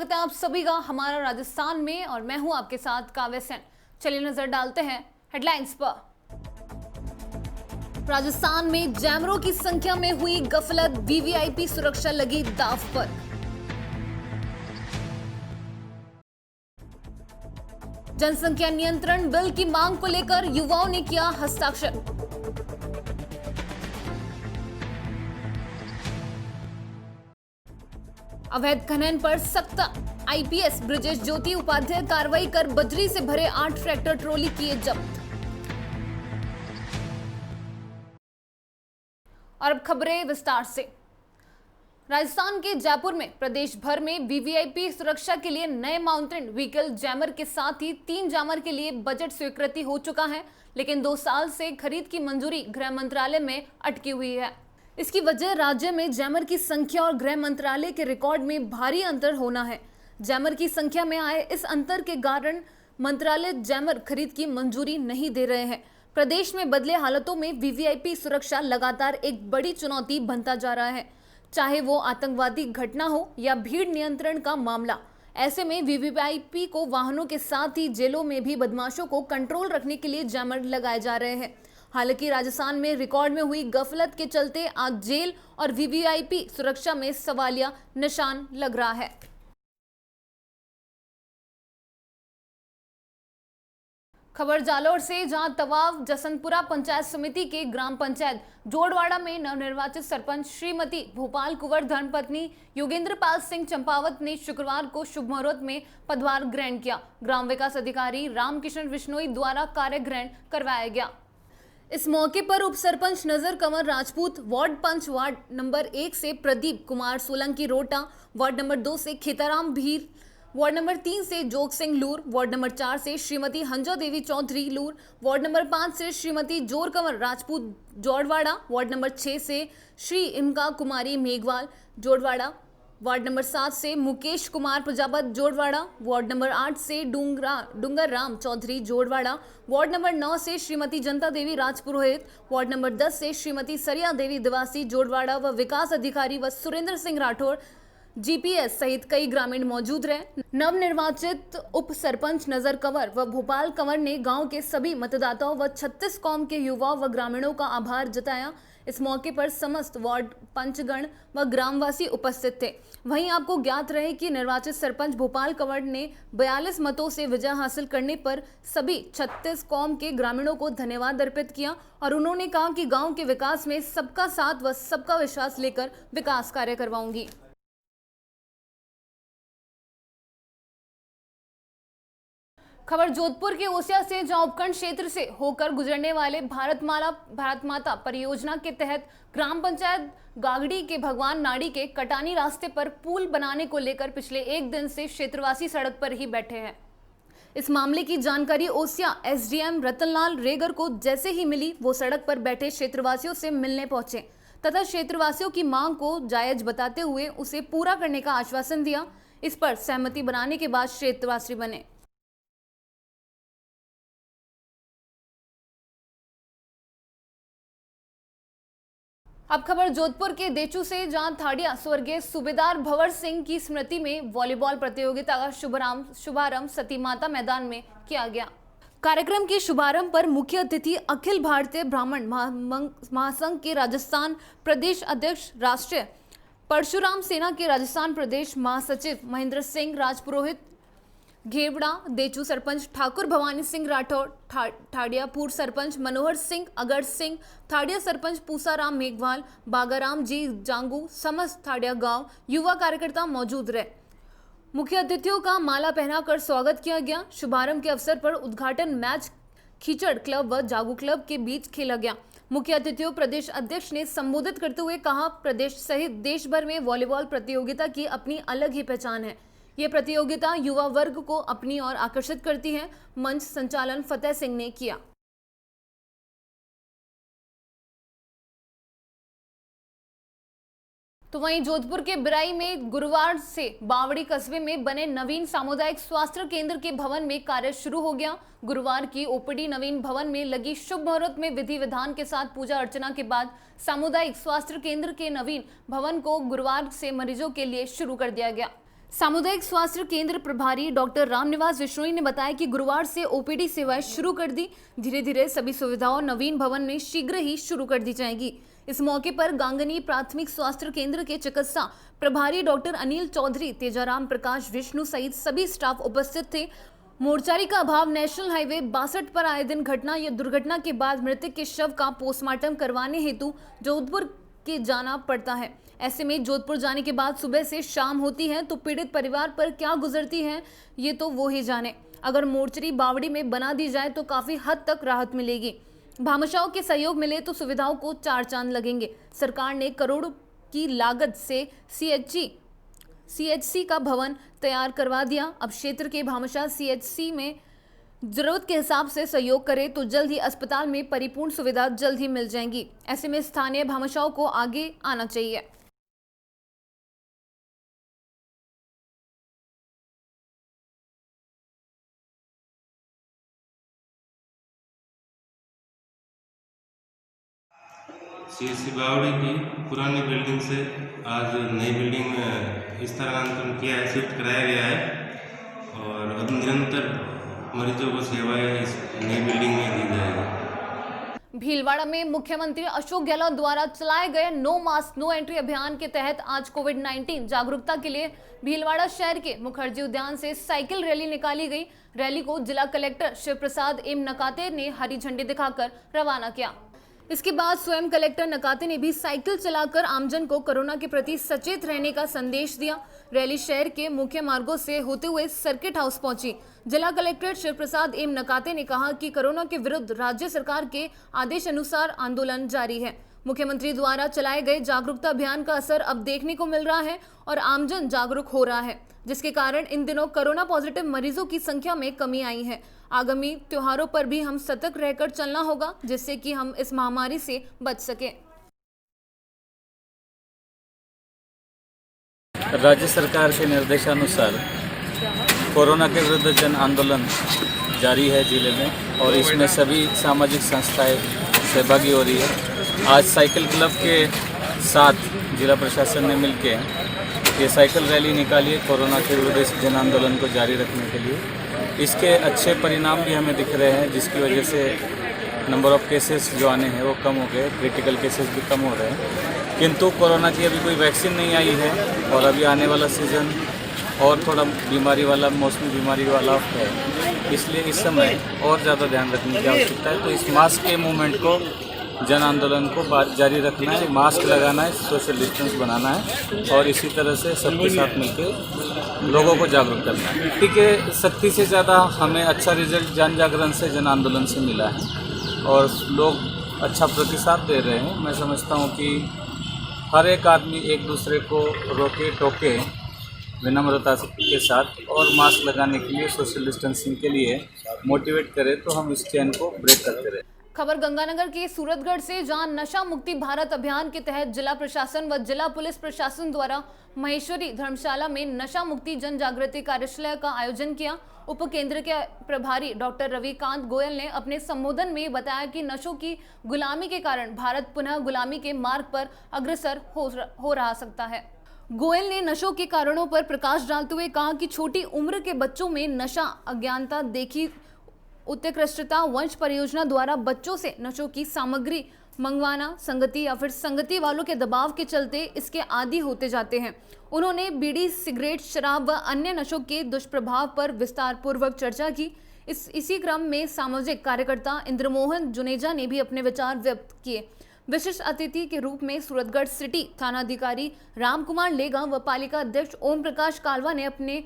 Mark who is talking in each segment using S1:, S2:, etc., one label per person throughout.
S1: स्वागत है आप सभी का हमारा राजस्थान में और मैं हूं आपके साथ काव्य सेन। चलिए नजर डालते हैं हेडलाइंस पर। राजस्थान में जैमरों की संख्या में हुई गफलत, वीवीआईपी सुरक्षा लगी दांव पर। जनसंख्या नियंत्रण बिल की मांग को लेकर युवाओं ने किया हस्ताक्षर। अवैध खनन पर सख्त, आईपीएस ब्रिजेश ज्योति उपाध्याय कार्रवाई कर बजरी से भरे 8 ट्रैक्टर ट्रॉली किए जब्त। और अब खबरें विस्तार से। राजस्थान के जयपुर में प्रदेश भर में वीवीआईपी सुरक्षा के लिए नए माउंटेन व्हीकल जैमर के साथ ही 3 जैमर के लिए बजट स्वीकृति हो चुका है, लेकिन 2 साल से खरीद की मंजूरी गृह मंत्रालय में अटकी हुई है। इसकी वजह राज्य में जैमर की संख्या और गृह मंत्रालय के रिकॉर्ड में भारी अंतर होना है। जैमर की संख्या में आए इस अंतर के कारण मंत्रालय जैमर खरीद की मंजूरी नहीं दे रहे हैं। प्रदेश में बदले हालातों में वीवीआईपी सुरक्षा लगातार एक बड़ी चुनौती बनता जा रहा है, चाहे वो आतंकवादी घटना हो या भीड़ नियंत्रण का मामला। ऐसे में वीवीआईपी को वाहनों के साथ ही जेलों में भी बदमाशों को कंट्रोल रखने के लिए जैमर लगाए जा रहे हैं। हालांकि राजस्थान में रिकॉर्ड में हुई गफलत के चलते आज जेल और वीवीआईपी सुरक्षा में सवालिया निशान लग रहा है। खबर जालौर से, जहां तवाव जसनपुरा पंचायत समिति के ग्राम पंचायत जोड़वाड़ा में नवनिर्वाचित सरपंच श्रीमती भोपाल कुंवर धर्मपत्नी योगेंद्र पाल सिंह चंपावत ने शुक्रवार को शुभ मुहूर्त में पदभार ग्रहण किया। ग्राम विकास अधिकारी रामकिशन विश्नोई द्वारा कार्य ग्रहण करवाया गया। इस मौके पर उप सरपंच नजर कंवर राजपूत, वार्ड पंच वार्ड नंबर 1 से प्रदीप कुमार सोलंकी रोटा, वार्ड नंबर 2 से खेताराम भीर, वार्ड नंबर 3 से जोग सिंह लूर, वार्ड नंबर 4 से श्रीमती हंजा देवी चौधरी लूर, वार्ड नंबर 5 से श्रीमती जोर कंवर राजपूत जोड़वाड़ा, वार्ड नंबर 6 से श्री इमका कुमारी मेघवाल जोड़वाड़ा, वार्ड नंबर 7 से मुकेश कुमार प्रजापत जोड़वाड़ा, वार्ड नंबर 8 से डूंगर राम चौधरी जोड़वाड़ा, वार्ड नंबर 9 से श्रीमती जनता देवी राजपुरोहित, वार्ड नंबर 10 से श्रीमती सरिया देवी दिवासी जोड़वाड़ा व विकास अधिकारी व सुरेंद्र सिंह राठौर जीपीएस सहित कई ग्रामीण मौजूद रहे। नवनिर्वाचित उप सरपंच नजर कंवर व भोपाल कंवर ने गांव के सभी मतदाताओं व 36 कौम के युवाओं व ग्रामीणों का आभार जताया। इस मौके पर समस्त वार्ड पंचगण व ग्रामवासी उपस्थित थे। वहीं आपको ज्ञात रहे कि निर्वाचित सरपंच भोपाल कंवर ने 42 मतों से विजय हासिल करने पर सभी 36 कौम के ग्रामीणों को धन्यवाद अर्पित किया और उन्होंने कहा कि गांव के विकास में सबका साथ व सबका विश्वास लेकर विकास कार्य करवाऊंगी। खबर जोधपुर के ओसिया से, जहां उपखंड क्षेत्र से होकर गुजरने वाले भारत माता परियोजना के तहत ग्राम पंचायत गागड़ी के भगवान नाड़ी के कटानी रास्ते पर पुल बनाने को लेकर पिछले 1 दिन से क्षेत्रवासी सड़क पर ही बैठे हैं। इस मामले की जानकारी ओसिया एसडीएम रतनलाल रेगर को जैसे ही मिली, वो सड़क पर बैठे क्षेत्रवासियों से मिलने पहुंचे तथा क्षेत्रवासियों की मांग को जायज बताते हुए उसे पूरा करने का आश्वासन दिया। इस पर सहमति बनाने के बाद क्षेत्रवासी बने। अब खबर जोधपुर के देचू से, जहां थाड़िया स्वर्गीय सूबेदार भंवर सिंह की स्मृति में वॉलीबॉल प्रतियोगिता का शुभारंभ सती माता मैदान में किया गया। कार्यक्रम के शुभारंभ पर मुख्य अतिथि अखिल भारतीय ब्राह्मण महासंघ के राजस्थान प्रदेश अध्यक्ष, राष्ट्रीय परशुराम सेना के राजस्थान प्रदेश महासचिव महेंद्र सिंह राजपुरोहित, घेवड़ा देचू सरपंच ठाकुर भवानी सिंह राठौर, ठाडिया पूर्व सरपंच मनोहर सिंह अगर सिंह, थाड़िया सरपंच पूसाराम मेघवाल, बागाराम जी जांगू, समस्त थाड़िया गांव युवा कार्यकर्ता मौजूद रहे। मुख्य अतिथियों का माला पहनाकर स्वागत किया गया। शुभारंभ के अवसर पर उद्घाटन मैच खीचड़ क्लब व जागू क्लब के बीच खेला गया। मुख्य अतिथियों प्रदेश अध्यक्ष ने संबोधित करते हुए कहा, प्रदेश सहित देश भर में वॉलीबॉल प्रतियोगिता की अपनी अलग ही पहचान है। ये प्रतियोगिता युवा वर्ग को अपनी ओर आकर्षित करती है। मंच संचालन फतेह सिंह ने किया। तो वहीं जोधपुर के बिराई में गुरुवार से बावड़ी कस्बे में बने नवीन सामुदायिक स्वास्थ्य केंद्र के भवन में कार्य शुरू हो गया। गुरुवार की ओपीडी नवीन भवन में लगी शुभ मुहूर्त में विधि विधान के साथ पूजा अर्चना के बाद सामुदायिक स्वास्थ्य केंद्र के नवीन भवन को गुरुवार से मरीजों के लिए शुरू कर दिया गया। सामुदायिक स्वास्थ्य केंद्र प्रभारी डॉक्टर रामनिवास विश्नोई ने बताया कि गुरुवार से ओपीडी सेवाएं शुरू कर दी। धीरे धीरे सभी सुविधाओं नवीन भवन में शीघ्र ही शुरू कर दी जाएगी। इस मौके पर गांगनी प्राथमिक स्वास्थ्य केंद्र के चिकित्सा प्रभारी डॉक्टर अनिल चौधरी, तेजाराम प्रकाश विष्णु सहित सभी स्टाफ उपस्थित थे। मोर्चारी का अभाव नेशनल हाईवे 62 पर आए दिन घटना या दुर्घटना के बाद मृतक के शव का पोस्टमार्टम करवाने हेतु जोधपुर के जाना पड़ता है। ऐसे में जोधपुर जाने के बाद सुबह से शाम होती है तो पीड़ित परिवार पर क्या गुजरती है ये तो वो ही जाने। अगर मोर्चरी बावड़ी में बना दी जाए तो काफी हद तक राहत मिलेगी। भामाशाहों के सहयोग मिले तो सुविधाओं को चार चांद लगेंगे। सरकार ने करोड़ों की लागत से सीएचसी का भवन तैयार करवा दिया। अब क्षेत्र के भामाशाह सीएचसी में जरूरत के हिसाब से सहयोग करे तो जल्द ही अस्पताल में परिपूर्ण सुविधा जल्द ही मिल जाएंगी। ऐसे में स्थानीय भामाशाहों को आगे आना चाहिए।
S2: सीएससी बावड़ी की पुरानी बिल्डिंग से आज नई बिल्डिंग में स्थानांतरण किया है, शिफ्ट कराया गया है और अब निरंतर मरीजों को सेवाएं इस नई बिल्डिंग में दी जाएगी।
S1: भीलवाड़ा में मुख्यमंत्री अशोक गहलोत द्वारा चलाए गए नो मास्क नो एंट्री अभियान के तहत आज कोविड-19 जागरूकता के लिए भीलवाड़ा शहर के मुखर्जी उद्यान से साइकिल रैली निकाली गई। रैली को जिला कलेक्टर शिव प्रसाद एम नकाते ने हरी झंडी दिखाकर रवाना किया। इसके बाद स्वयं कलेक्टर नकाते ने भी साइकिल चलाकर आमजन को कोरोना के प्रति सचेत रहने का संदेश दिया। रैली शहर के मुख्य मार्गों से होते हुए सर्किट हाउस पहुंची। जिला कलेक्टर शिव प्रसाद एम नकाते ने कहा कि कोरोना के विरुद्ध राज्य सरकार के आदेश अनुसार आंदोलन जारी है। मुख्यमंत्री द्वारा चलाए गए जागरूकता अभियान का असर अब देखने को मिल रहा है और आमजन जागरूक हो रहा है, जिसके कारण इन दिनों कोरोना पॉजिटिव मरीजों की संख्या में कमी आई है। आगामी त्योहारों पर भी हम सतर्क रहकर चलना होगा, जिससे कि हम इस महामारी से बच सकें।
S3: राज्य सरकार के निर्देशानुसार कोरोना के विरुद्ध जन आंदोलन जारी है जिले में और इसमें सभी सामाजिक संस्थाएं सहभागी हो रही है। आज साइकिल क्लब के साथ जिला प्रशासन ने मिलकर ये साइकिल रैली निकाली है कोरोना के विरुद्ध इस जन आंदोलन को जारी रखने के लिए। इसके अच्छे परिणाम भी हमें दिख रहे हैं, जिसकी वजह से नंबर ऑफ केसेस जो आने हैं वो कम हो गए, क्रिटिकल केसेस भी कम हो रहे हैं। किंतु कोरोना की अभी कोई वैक्सीन नहीं आई है और अभी आने वाला सीज़न और थोड़ा बीमारी वाला, मौसमी बीमारी वाला है, इसलिए इस समय और ज़्यादा ध्यान रखने की आवश्यकता है। तो इस मास्क के मूवमेंट को, जन आंदोलन को जारी रखना है, मास्क लगाना है, सोशल डिस्टेंस बनाना है और इसी तरह से सबके साथ मिलकर लोगों को जागरूक करना है। ठीक है, सख्ती से ज़्यादा हमें अच्छा रिजल्ट जन जागरण से, जन आंदोलन से मिला है और लोग अच्छा प्रतिसाद दे रहे हैं। मैं समझता हूँ कि हर एक आदमी एक दूसरे को रोके टोके विनम्रता के साथ और मास्क लगाने के लिए, सोशल डिस्टेंसिंग के लिए मोटिवेट करे तो हम इस चेन को ब्रेक करते रहे।
S1: खबर गंगानगर के सूरतगढ़ से, जहां नशा मुक्ति भारत अभियान के तहत जिला प्रशासन व जिला पुलिस प्रशासन द्वारा महेश्वरी धर्मशाला में नशा मुक्ति जन जागृति कार्यशाला का आयोजन किया। उप केंद्र के प्रभारी डॉक्टर रविकांत गोयल ने अपने संबोधन में बताया कि नशों की गुलामी के कारण भारत पुनः गुलामी के मार्ग पर अग्रसर हो रहा सकता है। गोयल ने नशों के कारणों पर प्रकाश डालते हुए कहा कि छोटी उम्र के बच्चों में नशा, अज्ञानता, देखी उत्कृष्टता, वंश परियोजना द्वारा बच्चों से नशों की सामग्री मंगवाना, संगति या फिर संगति वालों के दबाव के चलते इसके आदी होते जाते हैं। उन्होंने बीड़ी, सिगरेट, शराब व अन्य नशों के दुष्प्रभाव पर विस्तार पूर्वक चर्चा की। इसी क्रम में सामाजिक कार्यकर्ता इंद्रमोहन जुनेजा ने भी अपने विचार व्यक्त किए। विशिष्ट अतिथि के रूप में सूरतगढ़ सिटी थानाधिकारी रामकुमार लेगा व पालिका अध्यक्ष ओम प्रकाश कालवा ने अपने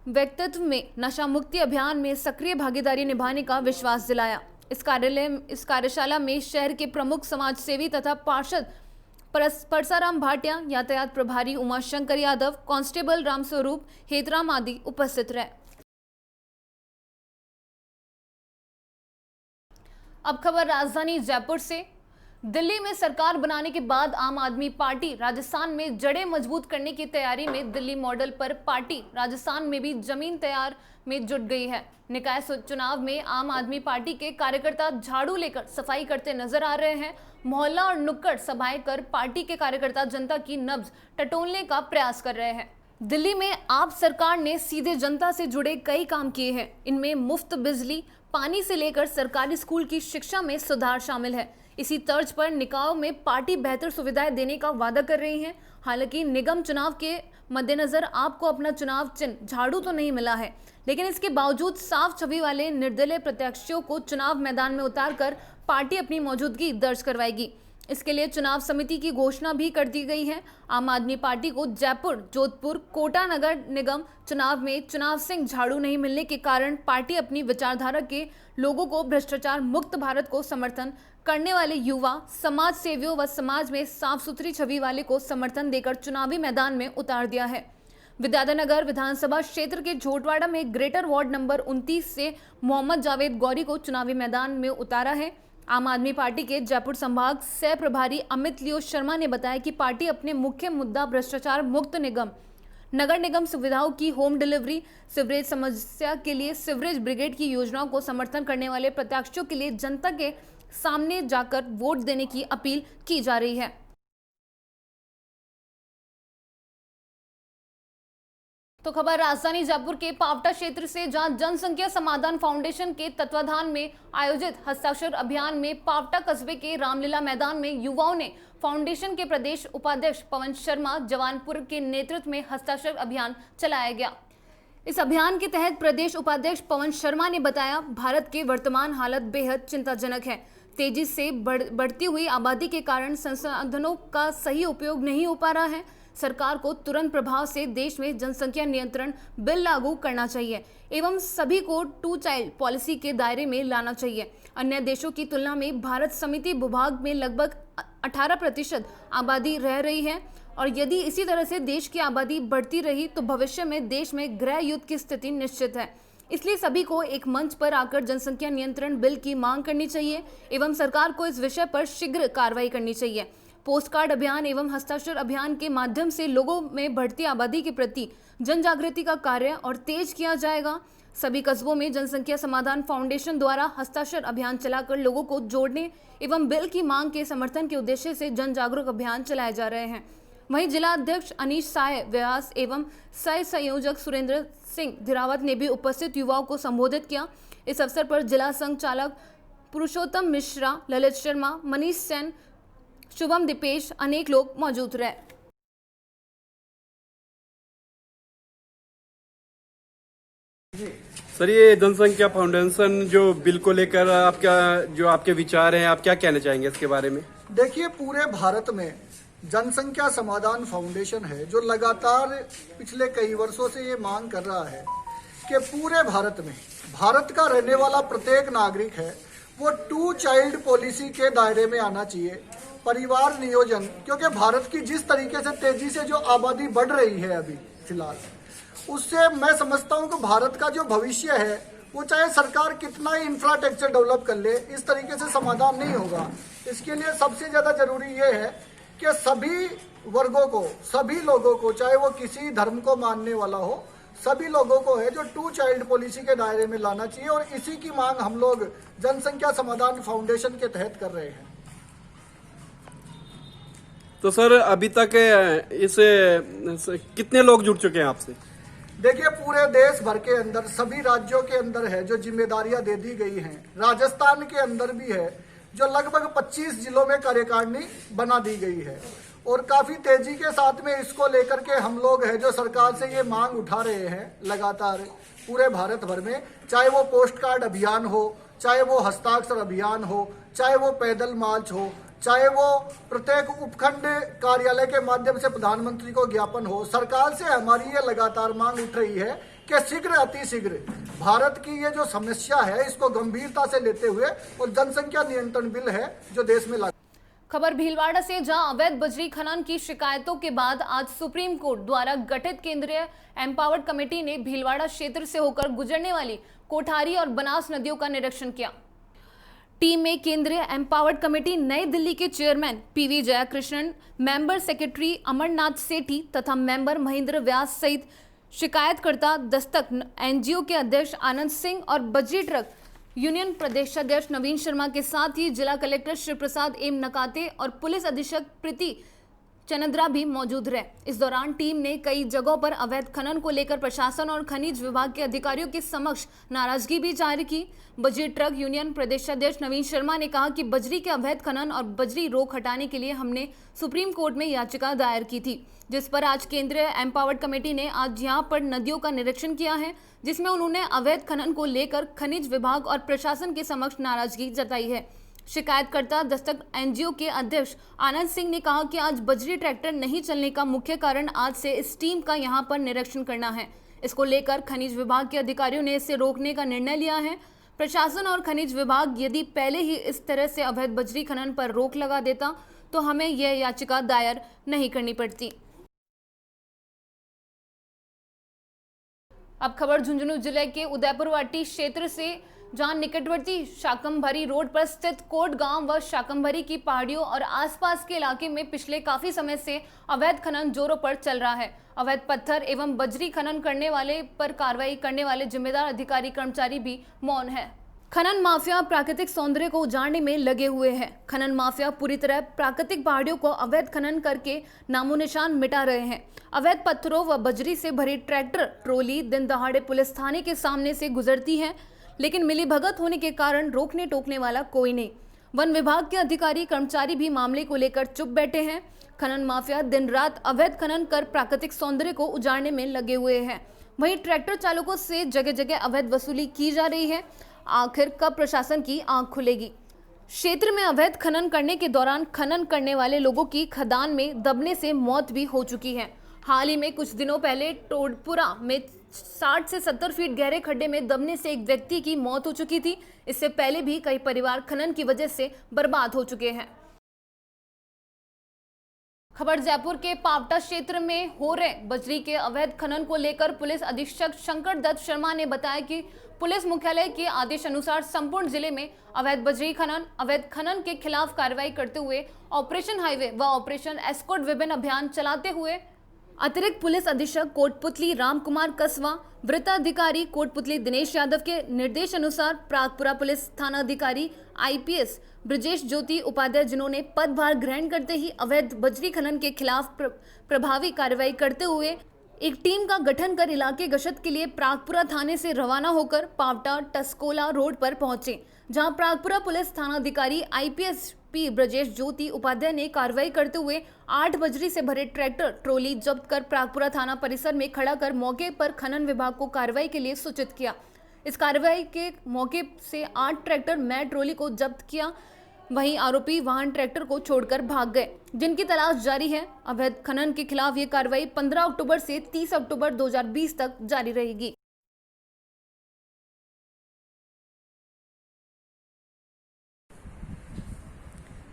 S1: व्यक्तित्व में नशा मुक्ति अभियान में सक्रिय भागीदारी निभाने का विश्वास दिलाया। इस कार्यशाला में शहर के प्रमुख समाज सेवी तथा पार्षद परसाराम भाटिया, यातायात प्रभारी उमाशंकर यादव, कांस्टेबल रामस्वरूप हेतराम आदि उपस्थित रहे। अब खबर राजधानी जयपुर से। दिल्ली में सरकार बनाने के बाद आम आदमी पार्टी राजस्थान में जड़ें मजबूत करने की तैयारी में दिल्ली मॉडल पर पार्टी राजस्थान में भी जमीन तैयार में जुट गई है। निकाय चुनाव में आम आदमी पार्टी के कार्यकर्ता झाड़ू लेकर सफाई करते नजर आ रहे हैं। मोहल्ला और नुक्कड़ सभाएं कर पार्टी के कार्यकर्ता जनता की नब्ज टटोलने का प्रयास कर रहे हैं। दिल्ली में आप सरकार ने सीधे जनता से जुड़े कई काम किए हैं। इनमें मुफ्त बिजली, पानी से लेकर सरकारी स्कूल की शिक्षा में सुधार शामिल है। इसी तर्ज पर निकायों में पार्टी बेहतर सुविधाएं देने का वादा कर रही है। हालांकि निगम चुनाव के मद्देनजर आपको अपना चुनाव चिन्ह झाड़ू तो नहीं मिला है, लेकिन इसके बावजूद साफ छवि वाले निर्दलीय प्रत्याशियों को चुनाव मैदान में उतारकर पार्टी अपनी मौजूदगी दर्ज करवाएगी। इसके लिए चुनाव समिति की घोषणा भी कर दी गई है। आम आदमी पार्टी को जयपुर, जोधपुर, कोटा नगर निगम चुनाव में चुनाव सिंह झाड़ू नहीं मिलने के कारण पार्टी अपनी विचारधारा के लोगों को भ्रष्टाचार मुक्त भारत को समर्थन करने वाले युवा, समाज सेवियों व समाज में साफ सुथरी छवि वाले को समर्थन देकर चुनावी मैदान में उतार दिया है। विद्याधरनगर विधानसभा क्षेत्र के झोटवाड़ा में ग्रेटर वार्ड नंबर 29 से मोहम्मद जावेद गौरी को चुनावी मैदान में उतारा है। आम आदमी पार्टी के जयपुर संभाग सह प्रभारी अमित लियो शर्मा ने बताया कि पार्टी अपने मुख्य मुद्दा भ्रष्टाचार मुक्त नगर निगम सुविधाओं की होम डिलीवरी, सीवरेज समस्या के लिए सीवरेज ब्रिगेड की योजनाओं को समर्थन करने वाले प्रत्याशियों के लिए जनता के सामने जाकर वोट देने की अपील की जा रही है। तो खबर राजधानी जयपुर के पावटा क्षेत्र से, जहां जनसंख्या समाधान फाउंडेशन के तत्वाधान में आयोजित हस्ताक्षर अभियान में पावटा कस्बे के रामलीला मैदान में युवाओं ने फाउंडेशन के प्रदेश उपाध्यक्ष पवन शर्मा जवानपुर के नेतृत्व में हस्ताक्षर अभियान चलाया गया। इस अभियान के तहत प्रदेश उपाध्यक्ष पवन शर्मा ने बताया, भारत की वर्तमान हालत बेहद चिंताजनक है। तेजी से बढ़ती हुई आबादी के कारण संसाधनों का सही उपयोग नहीं हो पा रहा है। सरकार को तुरंत प्रभाव से देश में जनसंख्या नियंत्रण बिल लागू करना चाहिए एवं सभी को 2 चाइल्ड पॉलिसी के दायरे में लाना चाहिए। अन्य देशों की तुलना में भारत समिति भूभाग में लगभग 18% आबादी रह रही है और यदि इसी तरह से देश की आबादी बढ़ती रही तो भविष्य में देश में गृह युद्ध की स्थिति निश्चित है। इसलिए सभी को एक मंच पर आकर जनसंख्या नियंत्रण बिल की मांग करनी चाहिए एवं सरकार को इस विषय पर शीघ्र कार्रवाई करनी चाहिए। पोस्ट कार्ड अभियान एवं हस्ताक्षर अभियान के माध्यम से लोगों में बढ़ती आबादी के प्रति जन जागृति का कार्य और तेज किया जाएगा। सभी कस्बों में जनसंख्या समाधान फाउंडेशन द्वारा हस्ताक्षर अभियान चलाकर लोगों को जोड़ने एवं बिल की मांग के समर्थन के उद्देश्य से जन जागरूक अभियान चलाए जा रहे हैं। वहीं जिला अध्यक्ष अनीश साय व्यास एवं सह संयोजक सुरेंद्र सिंह धिरावत ने भी उपस्थित युवाओं को संबोधित किया। इस अवसर पर जिला संघ चालक पुरुषोत्तम मिश्रा, ललित शर्मा, मनीष सेन, शुभम दीपेश, अनेक लोग मौजूद रहे।
S4: सर, ये जनसंख्या फाउंडेशन जो बिल को लेकर आपके विचार हैं, आप क्या कहना चाहेंगे इसके बारे में?
S5: देखिए, पूरे भारत में जनसंख्या समाधान फाउंडेशन है जो लगातार पिछले कई वर्षों से ये मांग कर रहा है कि पूरे भारत में भारत का रहने वाला प्रत्येक नागरिक है वो 2 चाइल्ड पॉलिसी के दायरे में आना चाहिए। परिवार नियोजन, क्योंकि भारत की जिस तरीके से तेजी से जो आबादी बढ़ रही है अभी फिलहाल, उससे मैं समझता हूं कि भारत का जो भविष्य है वो चाहे सरकार कितना ही इंफ्रास्ट्रक्चर डेवलप कर ले, इस तरीके से समाधान नहीं होगा। इसके लिए सबसे ज्यादा जरूरी ये है कि सभी वर्गों को, सभी लोगों को, चाहे वो किसी धर्म को मानने वाला हो, सभी लोगों को है जो 2 चाइल्ड पॉलिसी के दायरे में लाना चाहिए और इसी की मांग हम लोग जनसंख्या समाधान फाउंडेशन के तहत कर रहे हैं।
S4: तो सर, अभी तक इसे कितने लोग जुड़ चुके हैं आपसे?
S5: देखिए, पूरे देश भर के अंदर सभी राज्यों के अंदर है जो जिम्मेदारियां दे दी गई हैं। राजस्थान के अंदर भी है जो लगभग 25 जिलों में कार्यकारिणी बना दी गई है और काफी तेजी के साथ में इसको लेकर के हम लोग है जो सरकार से ये मांग उठा रहे हैं लगातार पूरे भारत भर में, चाहे वो पोस्ट कार्ड अभियान हो, चाहे वो हस्ताक्षर अभियान हो, चाहे वो पैदल मार्च हो, चाहे वो प्रत्येक उपखंड कार्यालय के माध्यम से प्रधानमंत्री को ज्ञापन हो। सरकार से हमारी ये लगातार मांग उठ रही है कि शीघ्र अतिशीघ्र भारत की ये जो समस्या है इसको गंभीरता से लेते हुए और जनसंख्या नियंत्रण बिल है जो देश में लागू।
S1: खबर भीलवाड़ा से, जहां अवैध बजरी खनन की शिकायतों के बाद आज सुप्रीम कोर्ट द्वारा गठित केंद्रीय एम्पावर्ड कमेटी ने भीलवाड़ा क्षेत्र से होकर गुजरने वाली कोठारी और बनास नदियों का निरीक्षण किया। टीम में केंद्रीय एम्पावर्ड कमेटी नई दिल्ली के chairman PV Jayakrishnan, member secretary Amarnath Sethi तथा मेंबर महेंद्र व्यास सहित शिकायतकर्ता दस्तक एनजीओ के अध्यक्ष आनंद सिंह और बजरी ट्रक यूनियन प्रदेशाध्यक्ष नवीन शर्मा के साथ ही जिला कलेक्टर शिव प्रसाद एम नकाते और पुलिस अधीक्षक प्रीति चनद्रा भी मौजूद रहे। इस दौरान टीम ने कई जगहों पर अवैध खनन को लेकर प्रशासन और खनिज विभाग के अधिकारियों के समक्ष नाराजगी भी जाहिर की। बजरी ट्रक यूनियन प्रदेशाध्यक्ष नवीन शर्मा ने कहा कि बजरी के अवैध खनन और बजरी रोक हटाने के लिए हमने सुप्रीम कोर्ट में याचिका दायर की थी, जिस पर आज केंद्रीय एम्पावर्ड कमेटी ने आज यहां पर नदियों का निरीक्षण किया है, जिसमें उन्होंने अवैध खनन को लेकर खनिज विभाग और प्रशासन के समक्ष नाराजगी जताई है। शिकायतकर्ता दस्तक एनजीओ के अध्यक्ष आनंद सिंह ने कहा कि आज बजरी ट्रैक्टर नहीं चलने का मुख्य कारण आज से इस टीम का यहां पर निरीक्षण करना है। इसको लेकर खनिज विभाग के अधिकारियों ने इसे रोकने का निर्णय लिया है। प्रशासन और खनिज विभाग यदि पहले ही इस तरह से अवैध बजरी खनन पर रोक लगा देता तो हमें यह याचिका दायर नहीं करनी पड़ती। अब खबर झुंझुनू जिले के उदयपुरवाटी क्षेत्र से, जहां निकटवर्ती शाकंभरी रोड पर स्थित कोट गांव व शाकंभरी की पहाड़ियों और आसपास के इलाके में पिछले काफी समय से अवैध खनन जोरों पर चल रहा है। अवैध पत्थर एवं बजरी खनन करने वाले पर कार्रवाई करने वाले जिम्मेदार अधिकारी कर्मचारी भी मौन है। खनन माफिया प्राकृतिक सौंदर्य को उजाड़ने में लगे हुए हैं। खनन माफिया पूरी तरह प्राकृतिक पहाड़ियों को अवैध खनन करके नामो निशान मिटा रहे हैं। अवैध पत्थरों व बजरी से भरी ट्रैक्टर ट्रॉली दिन दहाड़े पुलिस थाने के सामने से गुजरती है, लेकिन मिलीभगत होने के कारण रोकने टोकने वाला कोई नहीं। वन विभाग के अधिकारी कर्मचारी भी मामले को लेकर चुप बैठे हैं। खनन माफिया दिन रात अवैध खनन कर प्राकृतिक सौंदर्य को उजाड़ने में लगे हुए हैं। वहीं ट्रैक्टर चालकों से जगह जगह अवैध वसूली की जा रही है। आखिर कब प्रशासन की आंख खुलेगी? क्षेत्र में अवैध खनन करने के दौरान खनन करने वाले लोगों की खदान में दबने से मौत भी हो चुकी है। हाल ही में कुछ दिनों पहले टोडपुरा में 60 से 70 फीट गहरे खड्डे में दबने से एक व्यक्ति की मौत हो चुकी थी। इससे पहले भी कई परिवार खनन की वजह से बर्बाद हो चुके हैं। खबर जयपुर के पावटा क्षेत्र में हो रहे बजरी के अवैध खनन को लेकर पुलिस अधीक्षक शंकर दत्त शर्मा ने बताया कि पुलिस मुख्यालय के आदेश अनुसार संपूर्ण जिले में अवैध खनन के खिलाफ कार्रवाई करते हुए ऑपरेशन हाईवे व ऑपरेशन एस्कॉर्ट विभिन्न अभियान चलाते हुए अतिरिक्त पुलिस अधीक्षक कोटपुतली रामकुमार कसवा, वृत्ताधिकारी कोटपुतली दिनेश यादव के निर्देश अनुसार प्रागपुरा पुलिस थाना अधिकारी IPS ब्रजेश ज्योति उपाध्याय, जिन्होंने पदभार ग्रहण करते ही अवैध बजरी खनन के खिलाफ प्रभावी कार्रवाई करते हुए एक टीम का गठन कर इलाके गश्त के लिए प्रागपुरा थाने से रवाना होकर पावटा टस्कोला रोड पर पहुंचे, जहां प्रागपुरा पुलिस थाना अधिकारी IPS P ब्रजेश ज्योति उपाध्याय ने कार्रवाई करते हुए 8 बजरी से भरे ट्रैक्टर ट्रॉली जब्त कर प्रागपुरा थाना परिसर में खड़ा कर मौके पर खनन विभाग को कार्रवाई के लिए सूचित किया। इस कार्रवाई के मौके से 8 ट्रैक्टर मैट ट्रॉली को जब्त किया। वहीं आरोपी वाहन ट्रैक्टर को छोड़कर भाग गए, जिनकी तलाश जारी है। अवैध खनन के खिलाफ ये कार्रवाई 15 अक्टूबर से 30 अक्टूबर 2020 तक जारी रहेगी।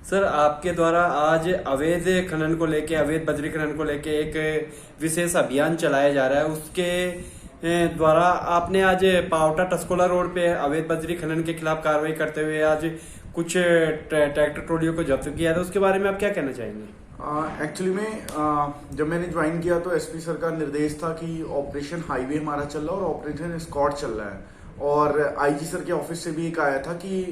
S4: सर, आपके द्वारा आज अवैध खनन को लेके, अवैध बजरी खनन को लेके एक विशेष अभियान चलाया जा रहा है। उसके द्वारा आपने आज पावटा टस्कोला रोड पे अवैध बजरी खनन के खिलाफ कार्रवाई करते हुए आज कुछ ट्रैक्टर ट्रॉलियों को जब्त किया था। उसके बारे में आप क्या कहना चाहेंगे?
S6: एक्चुअली में जब मैंने ज्वाइन किया तो SP सर का निर्देश था कि ऑपरेशन हाईवे हमारा चल रहा है और ऑपरेशन स्कॉट चल रहा है, और IG सर के ऑफिस से भी एक आया था कि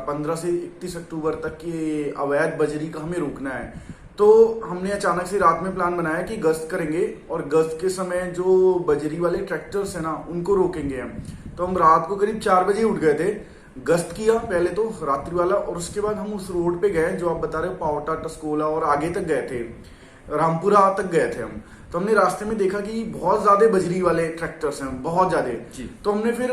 S6: 15 से 31 अक्टूबर तक की अवैध बजरी का हमें रोकना है। तो हमने अचानक से रात में प्लान बनाया कि गश्त करेंगे और गश्त के समय जो बजरी वाले ट्रैक्टर्स है ना उनको रोकेंगे हम। तो हम रात को करीब 4 बजे उठ गए थे, गश्त किया पहले तो रात्रि वाला, और उसके बाद हम उस रोड पे गए जो आप बता रहे हो पावटा टस्कोला और आगे तक गए थे, रामपुरा तक गए थे हम। तो हमने रास्ते में देखा कि बहुत ज्यादा बजरी वाले ट्रैक्टर्स हैं, बहुत ज्यादा। तो हमने फिर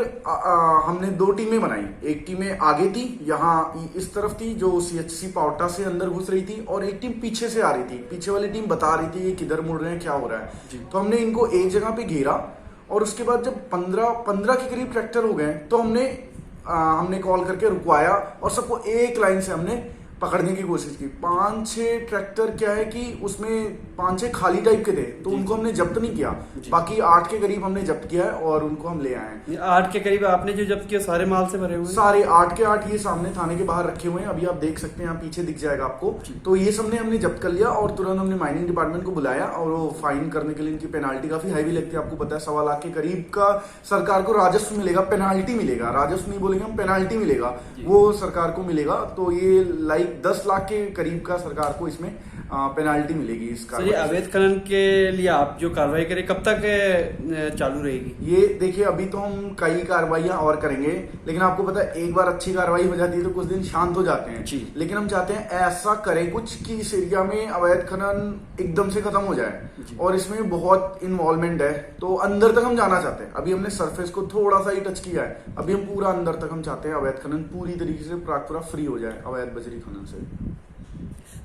S6: हमने 2 टीमें बनाई। एक टीमें आगे थी, यहाँ इस तरफ थी जो CHC पावटा से अंदर घुस रही थी, और एक टीम पीछे से आ रही थी। पीछे वाली टीम बता रही थी ये किधर मुड़ रहे हैं, क्या हो रहा है। तो हमने इनको एक जगह पे घेरा, और उसके बाद जब 15 के करीब ट्रैक्टर हो गए तो हमने कॉल करके रुकवाया और सबको एक लाइन से हमने पकड़ने की कोशिश की। 5-6 ट्रैक्टर क्या है कि उसमें 5-6 खाली टाइप के थे, तो उनको हमने जब्त नहीं किया। बाकी 8 के करीब हमने जब्त किया है और उनको हम ले आए हैं।
S4: 8 के करीब आपने जो जब्त किया सारे माल से भरे हुए?
S6: सारे 8 के 8 ये सामने थाने के बाहर रखे हुए हैं, अभी आप देख सकते हैं, यहाँ पीछे दिख जाएगा आपको। तो ये सबने हमने जब्त कर लिया और तुरंत हमने माइनिंग डिपार्टमेंट को बुलाया, और वो फाइन करने के लिए इनकी पेनाल्टी काफी हैवी लगती है। आपको पता है 1.25 लाख के करीब का सरकार को राजस्व मिलेगा, पेनाल्टी मिलेगा, राजस्व नहीं बोलेंगे हम, पेनाल्टी मिलेगा, वो सरकार को मिलेगा। तो ये 10 लाख के करीब का सरकार को इसमें पेनाल्टी मिलेगी इस
S4: सर, ये
S6: कार्रवाई से।
S4: अवैध खनन के लिए आप जो कार्रवाई करें कब तक चालू रहेगी?
S6: ये देखिए, अभी तो हम कई कार्रवाइयां और करेंगे, लेकिन आपको पता है एक बार अच्छी कार्रवाई हो जाती है तो कुछ दिन शांत हो जाते हैं
S4: जी।
S6: लेकिन हम चाहते हैं ऐसा करें कुछ कि इस एरिया में अवैध खनन एकदम से खत्म हो जाए, और इसमें बहुत इन्वॉल्वमेंट है, तो अंदर तक हम जाना चाहते हैं। अभी हमने सरफेस को थोड़ा सा ही टच किया है, अभी हम पूरा अंदर तक हम चाहते हैं अवैध खनन पूरी तरीके से पूरा फ्री हो जाए अवैध बजरी खनन से।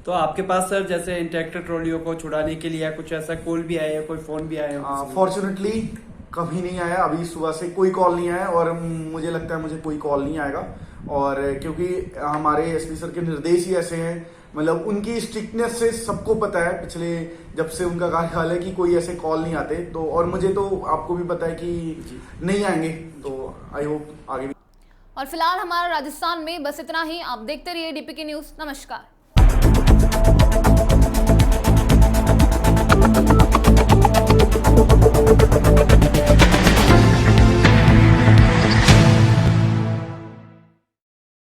S4: तो आपके पास सर जैसे ट्रैक्टर ट्रॉलियों को छुड़ाने के लिए कुछ ऐसा कॉल भी आया है, कोई फोन भी आया है?
S6: फॉर्चुनेटली कभी नहीं आया, अभी सुबह से कोई कॉल नहीं आया, और मुझे लगता है मुझे कोई कॉल नहीं आएगा, और क्योंकि हमारे एसपी सर के निर्देश ही ऐसे हैं, मतलब उनकी स्ट्रिक्टनेस से सबको पता है पिछले जब से उनका कार्यकाल है कि कोई ऐसे कॉल नहीं आते, तो और मुझे तो आपको भी पता है कि नहीं आएंगे, तो आई होप आगे भी।
S1: और फिलहाल हमारा राजस्थान में बस इतना ही। आप देखते रहिए डीपीके न्यूज़। नमस्कार।